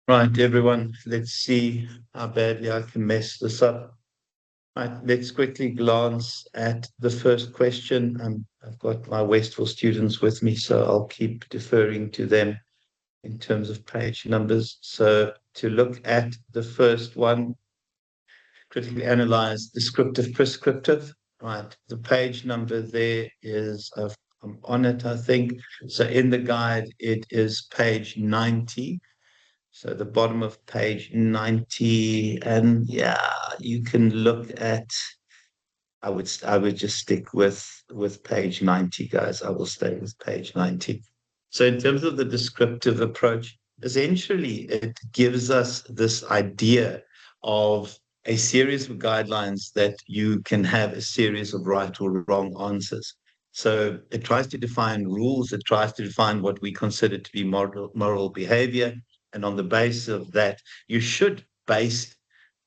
Right, everyone, let's see how badly I can mess this up. Right, let's quickly glance at the first question. I've got my Westville students with me, so I'll keep deferring to them in terms of page numbers. So to look at the first one, critically analyze descriptive prescriptive. Right, the page number there is, I'm on it, I think. So in the guide, it is page 90. So the bottom of page 90, and yeah, you can look at. I would just stick with page 90, guys. I will stay with page 90. So in terms of the descriptive approach, essentially it gives us this idea of a series of guidelines that you can have a series of right or wrong answers. So it tries to define rules, it tries to define what we consider to be moral behavior. And on the basis of that, you should, based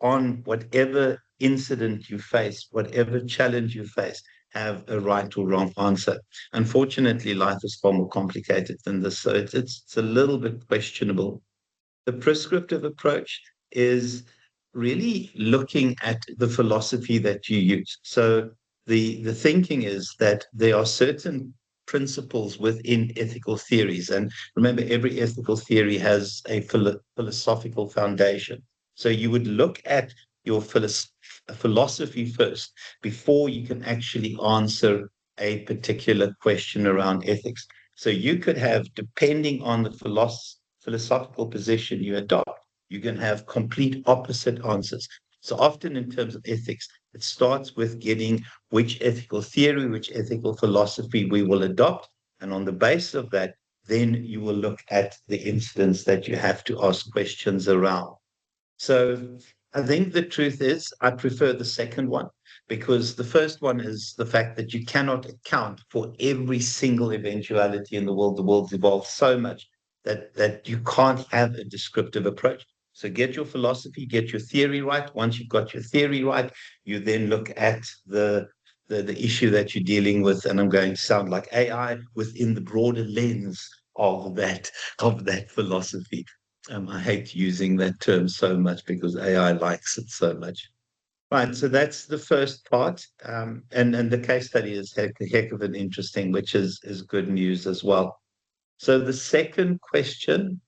on whatever incident you face, whatever challenge you face, have a right or wrong answer. Unfortunately, life is far more complicated than this, so it's a little bit questionable. The prescriptive approach is really looking at the philosophy that you use. So the thinking is that there are certain principles within ethical theories. And remember, every ethical theory has a philosophical foundation. So you would look at your philosophy first before you can actually answer a particular question around ethics. So you could have, depending on the philosophical position you adopt, you can have complete opposite answers. So often in terms of ethics, it starts with getting which ethical theory, which ethical philosophy we will adopt. And on the basis of that, then you will look at the incidents that you have to ask questions around. So I think the truth is, I prefer the second one because the first one is the fact that you cannot account for every single eventuality in the world. The world's evolved so much that you can't have a descriptive approach. So get your philosophy, get your theory right. Once you've got your theory right, you then look at the issue that you're dealing with, and I'm going to sound like AI, within the broader lens of that philosophy. I hate using that term so much because AI likes it so much. Right, so that's the first part, and the case study is heck of an interesting, which is good news as well. So the second question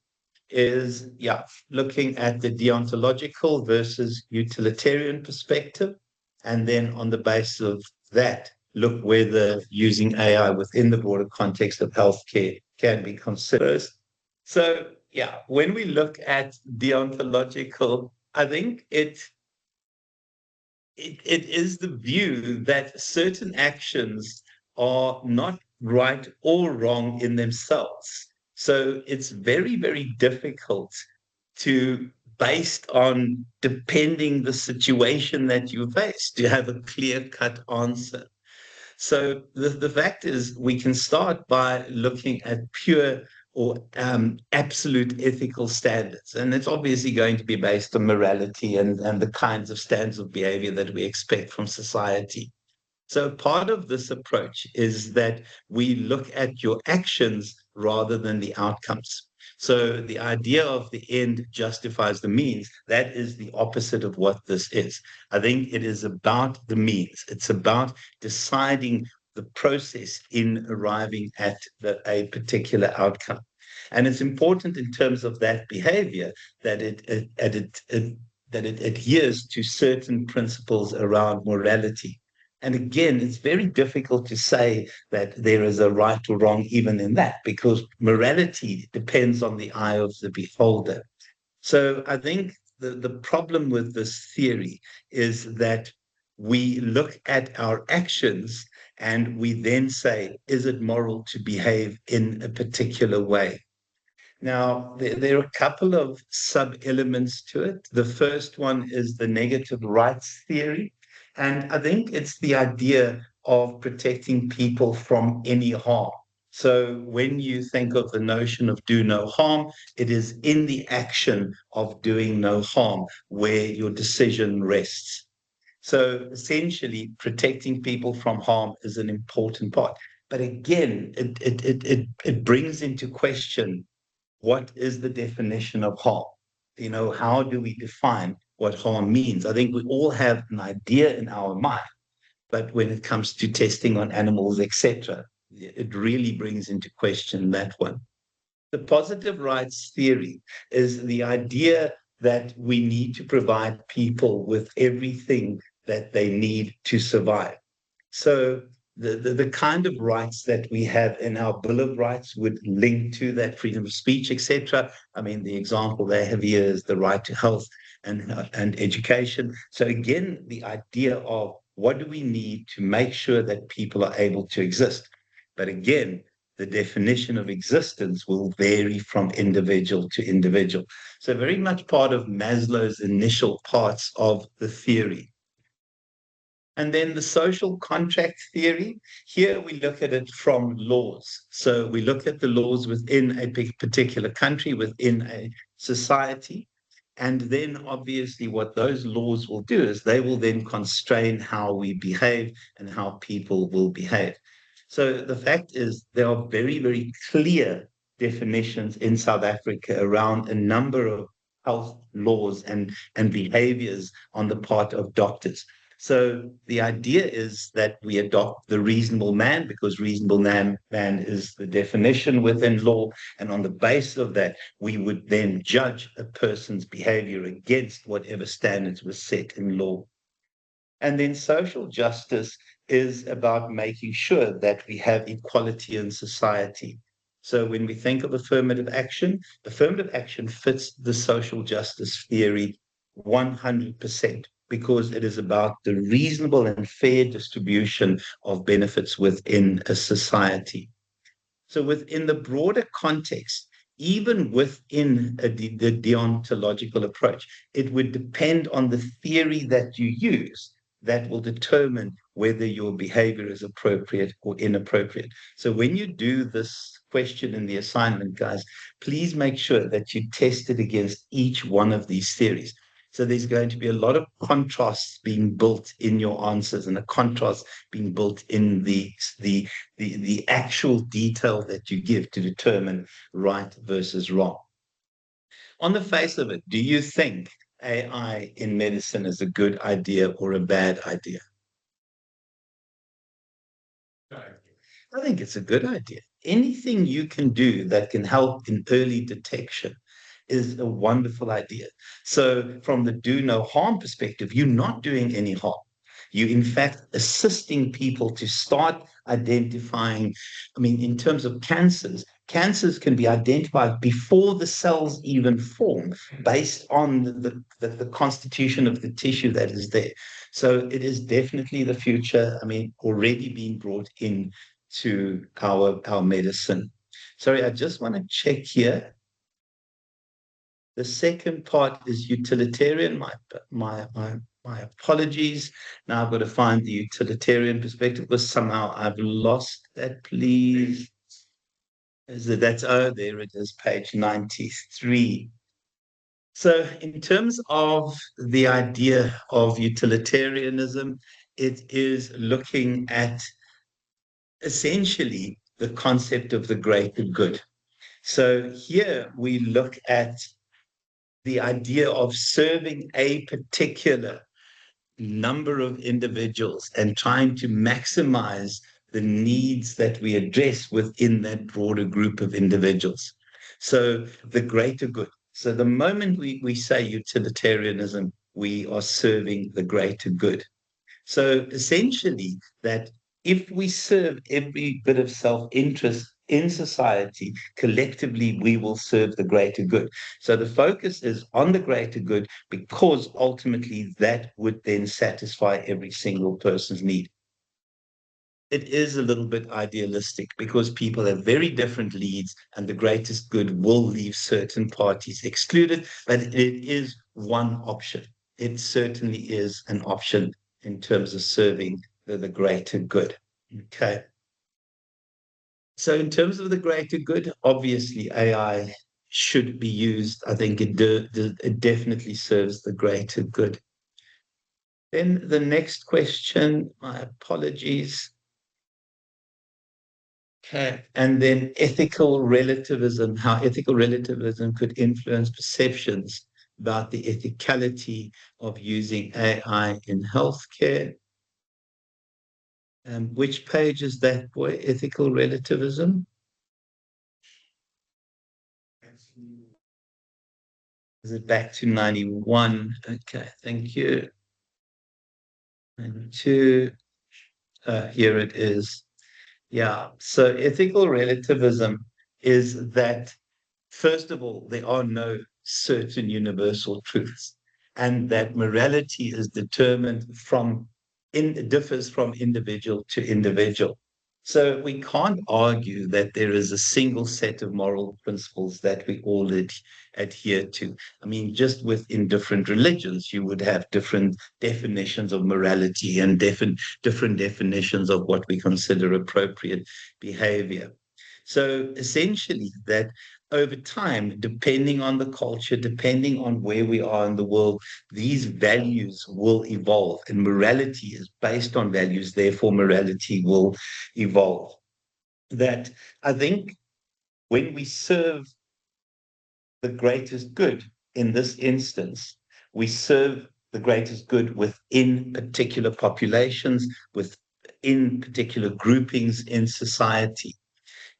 is, yeah, looking at the deontological versus utilitarian perspective, and then on the basis of that, look whether using AI within the broader context of healthcare can be considered. So, yeah, when we look at deontological, I think it is the view that certain actions are not right or wrong in themselves. So it's very, very difficult to, based on depending the situation that you face, to have a clear-cut answer. So the fact is, we can start by looking at pure or absolute ethical standards. And it's obviously going to be based on morality and the kinds of standards of behavior that we expect from society. So part of this approach is that we look at your actions rather than the outcomes. So the idea of the end justifies the means, that is the opposite of what this is. I think it is about the means. It's about deciding the process in arriving at a particular outcome. And it's important in terms of that behavior that it adheres to certain principles around morality. And again, it's very difficult to say that there is a right or wrong even in that, because morality depends on the eye of the beholder. So I think the problem with this theory is that we look at our actions and we then say, is it moral to behave in a particular way? Now, there are a couple of sub-elements to it. The first one is the negative rights theory. And I think it's the idea of protecting people from any harm. So when you think of the notion of do no harm, it is in the action of doing no harm where your decision rests. So essentially, protecting people from harm is an important part. But again, it brings into question what is the definition of harm? How do we define what harm means? I think we all have an idea in our mind, but when it comes to testing on animals, etc., it really brings into question that one. The positive rights theory is the idea that we need to provide people with everything that they need to survive. So the kind of rights that we have in our Bill of Rights would link to that freedom of speech, etc. I mean, the example they have here is the right to health and education. So again, the idea of what do we need to make sure that people are able to exist. But again, the definition of existence will vary from individual to individual. So very much part of Maslow's initial parts of the theory. And then the social contract theory, here we look at it from laws. So we look at the laws within a particular country, within a society. And then obviously what those laws will do is they will then constrain how we behave and how people will behave. So the fact is there are very, very clear definitions in South Africa around a number of health laws and behaviors on the part of doctors. So the idea is that we adopt the reasonable man because reasonable man is the definition within law. And on the basis of that, we would then judge a person's behavior against whatever standards were set in law. And then social justice is about making sure that we have equality in society. So when we think of affirmative action fits the social justice theory 100% because it is about the reasonable and fair distribution of benefits within a society. So within the broader context, even within the deontological approach, it would depend on the theory that you use that will determine whether your behavior is appropriate or inappropriate. So when you do this question in the assignment, guys, please make sure that you test it against each one of these theories. So there's going to be a lot of contrasts being built in your answers and a contrast being built in the actual detail that you give to determine right versus wrong. On the face of it, do you think AI in medicine is a good idea or a bad idea? I think it's a good idea. Anything you can do that can help in early detection is a wonderful idea. So, from the do no harm perspective, you're not doing any harm. You, in fact, assisting people to start identifying. I mean, in terms of cancers can be identified before the cells even form based on the constitution of the tissue that is there. So, it is definitely the future. I mean, already being brought in to our medicine. Sorry, I just want to check here. The second part is utilitarian. My apologies. Now I've got to find the utilitarian perspective because somehow I've lost that. Please. There it is, page 93. So, in terms of the idea of utilitarianism, it is looking at essentially the concept of the greater good. So here we look at the idea of serving a particular number of individuals and trying to maximize the needs that we address within that broader group of individuals. So the greater good. So the moment we say utilitarianism, we are serving the greater good. So essentially, that if we serve every bit of self-interest in society, collectively, we will serve the greater good. So the focus is on the greater good because ultimately that would then satisfy every single person's need. It is a little bit idealistic because people have very different leads and the greatest good will leave certain parties excluded, but it is one option. It certainly is an option in terms of serving the greater good. Okay. So in terms of the greater good, obviously AI should be used. I think it definitely serves the greater good. Then the next question, my apologies. Okay. And then ethical relativism, how ethical relativism could influence perceptions about the ethicality of using AI in healthcare. Which page is that, boy? Ethical relativism? Is it back to 91? Okay, thank you. And two, here it is. Yeah, so ethical relativism is that, first of all, there are no certain universal truths, and that morality is determined from, differs from individual to individual. So we can't argue that there is a single set of moral principles that we all adhere to. I mean, just within different religions, you would have different definitions of morality and different definitions of what we consider appropriate behavior. So essentially, that over time, depending on the culture, depending on where we are in the world, these values will evolve. And morality is based on values, therefore, morality will evolve. That I think when we serve the greatest good in this instance, we serve the greatest good within particular populations, within particular groupings in society.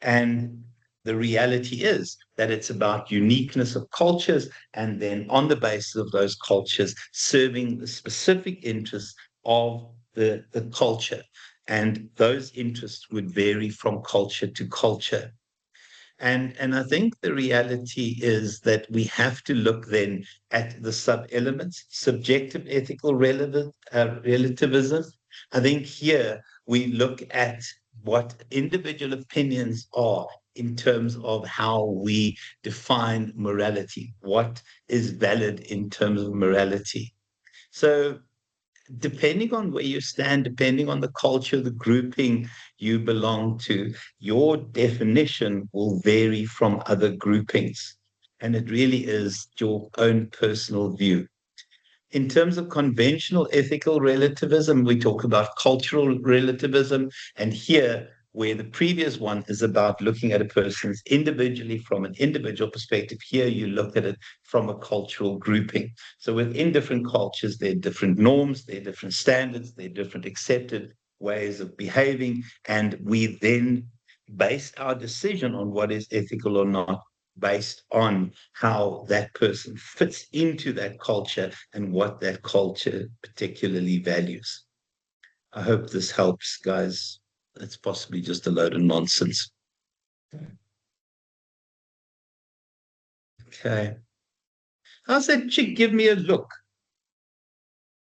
And the reality is that it's about uniqueness of cultures, and then on the basis of those cultures, serving the specific interests of the culture. And those interests would vary from culture to culture. And I think the reality is that we have to look then at the sub-elements, subjective ethical relativism. I think here we look at what individual opinions are in terms of how we define morality, what is valid in terms of morality. So depending on where you stand, depending on the culture, the grouping you belong to, your definition will vary from other groupings. And it really is your own personal view. In terms of conventional ethical relativism, we talk about cultural relativism. And here, where the previous one is about looking at a person's individually from an individual perspective, here you look at it from a cultural grouping. So within different cultures, there are different norms, there are different standards, there are different accepted ways of behaving. And we then base our decision on what is ethical or not based on how that person fits into that culture and what that culture particularly values. I hope this helps, guys. It's possibly just a load of nonsense. Okay. How's that chick give me a look?